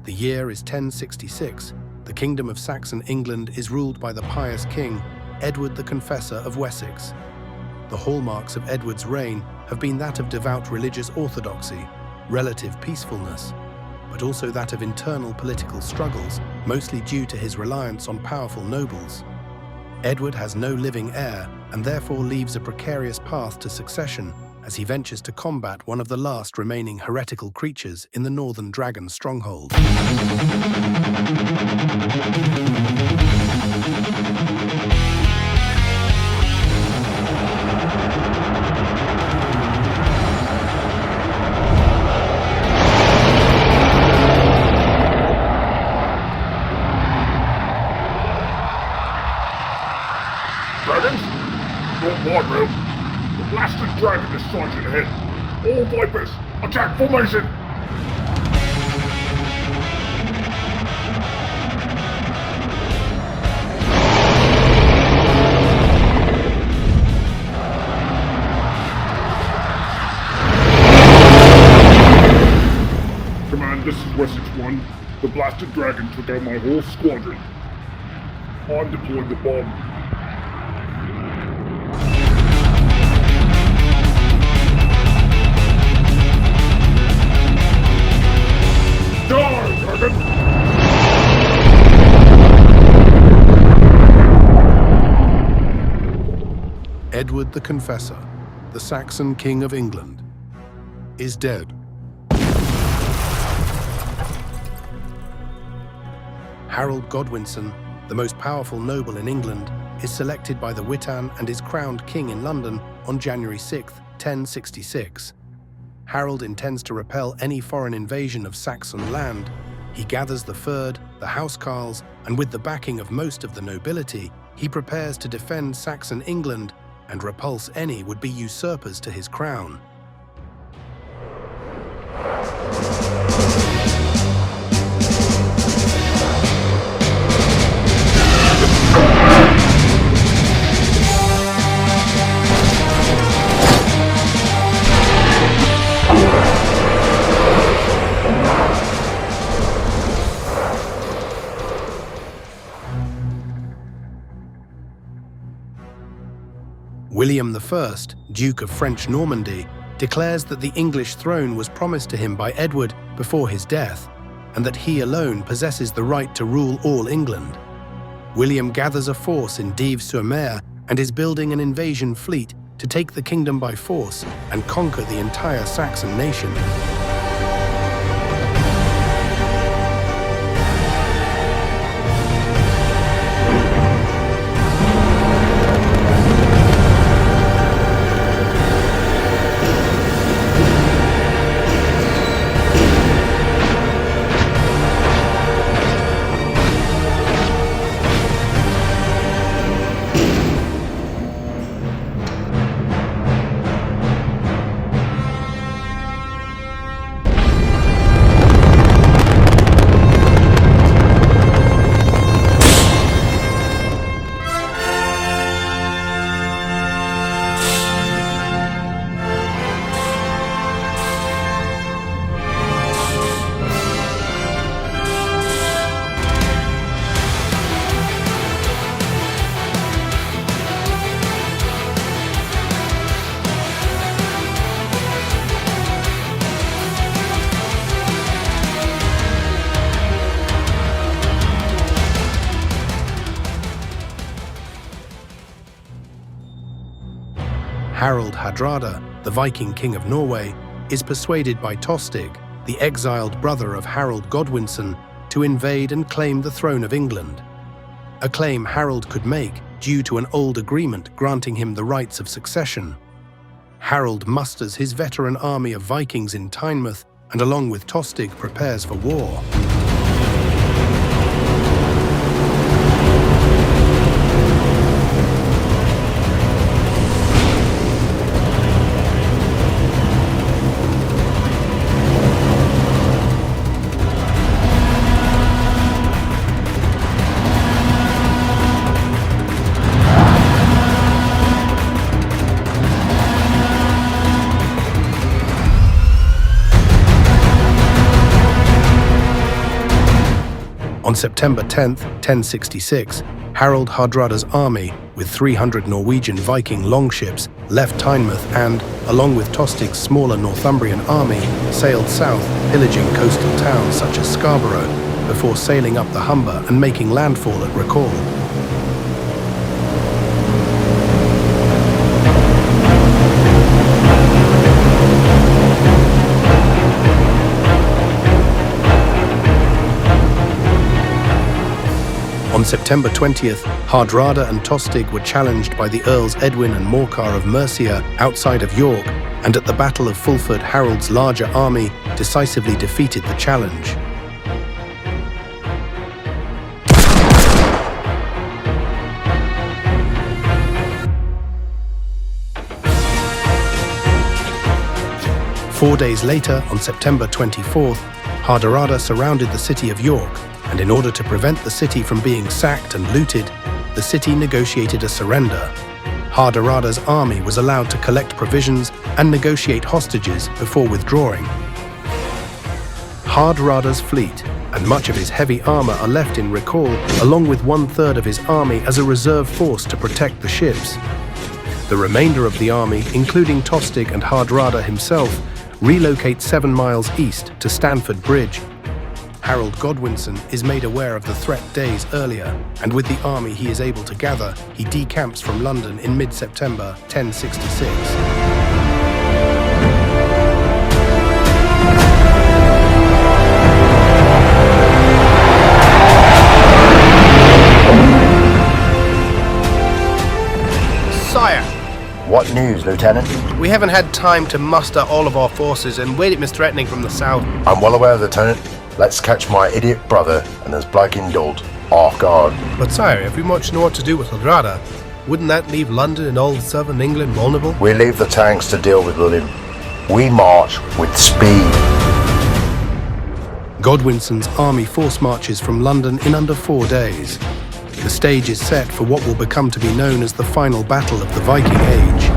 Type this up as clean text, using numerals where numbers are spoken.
The year is 1066. The Kingdom of Saxon England is ruled by the pious king, Edward the Confessor of Wessex. The hallmarks of Edward's reign have been that of devout religious orthodoxy, relative peacefulness, but also that of internal political struggles, mostly due to his reliance on powerful nobles. Edward has no living heir and therefore leaves a precarious path to succession as he ventures to combat one of the last remaining heretical creatures in the Northern Dragon stronghold. Dragons? Not my realm. The blasted dragon is sighted ahead. All Vipers, attack formation! Command, this is Wessex 1. The blasted dragon took out my whole squadron. I'm deploying the bomb. Edward the Confessor, the Saxon King of England, is dead. Harold Godwinson, the most powerful noble in England, is selected by the Witan and is crowned king in London on January 6, 1066. Harold intends to repel any foreign invasion of Saxon land. He gathers the Fyrd, the housecarls, and with the backing of most of the nobility, he prepares to defend Saxon England and repulse any would-be usurpers to his crown. William I, Duke of French Normandy, declares that the English throne was promised to him by Edward before his death, and that he alone possesses the right to rule all England. William gathers a force in Dives-sur-Mer and is building an invasion fleet to take the kingdom by force and conquer the entire Saxon nation. Harald Hardrada, the Viking king of Norway, is persuaded by Tostig, the exiled brother of Harold Godwinson, to invade and claim the throne of England. A claim Harold could make due to an old agreement granting him the rights of succession. Harold musters his veteran army of Vikings in Tynemouth and along with Tostig prepares for war. On September 10, 1066, Harald Hardrada's army, with 300 Norwegian Viking longships, left Tynemouth and, along with Tostig's smaller Northumbrian army, sailed south, pillaging coastal towns such as Scarborough, before sailing up the Humber and making landfall at Recall. On September 20th, Hardrada and Tostig were challenged by the Earls Edwin and Morcar of Mercia outside of York, and at the Battle of Fulford, Harold's larger army decisively defeated the challenge. Four days later, on September 24th, Hardrada surrounded the city of York, and in order to prevent the city from being sacked and looted, the city negotiated a surrender. Hardrada's army was allowed to collect provisions and negotiate hostages before withdrawing. Hardrada's fleet and much of his heavy armor are left in Recall, along with 1/3 of his army as a reserve force to protect the ships. The remainder of the army, including Tostig and Hardrada himself, relocate 7 miles east to Stamford Bridge. Harold Godwinson is made aware of the threat days earlier, and with the army he is able to gather, he decamps from London in mid-September 1066. Sire! What news, Lieutenant? We haven't had time to muster all of our forces and wait it was threatening from the south. I'm well aware, Lieutenant. Let's catch my idiot brother and his black indult off guard. But sire, if we much know what to do with Hardrada, wouldn't that leave London and all southern England vulnerable? We leave the tanks to deal with him. We march with speed. Godwinson's army force marches from London in under 4 days. The stage is set for what will become to be known as the final battle of the Viking Age.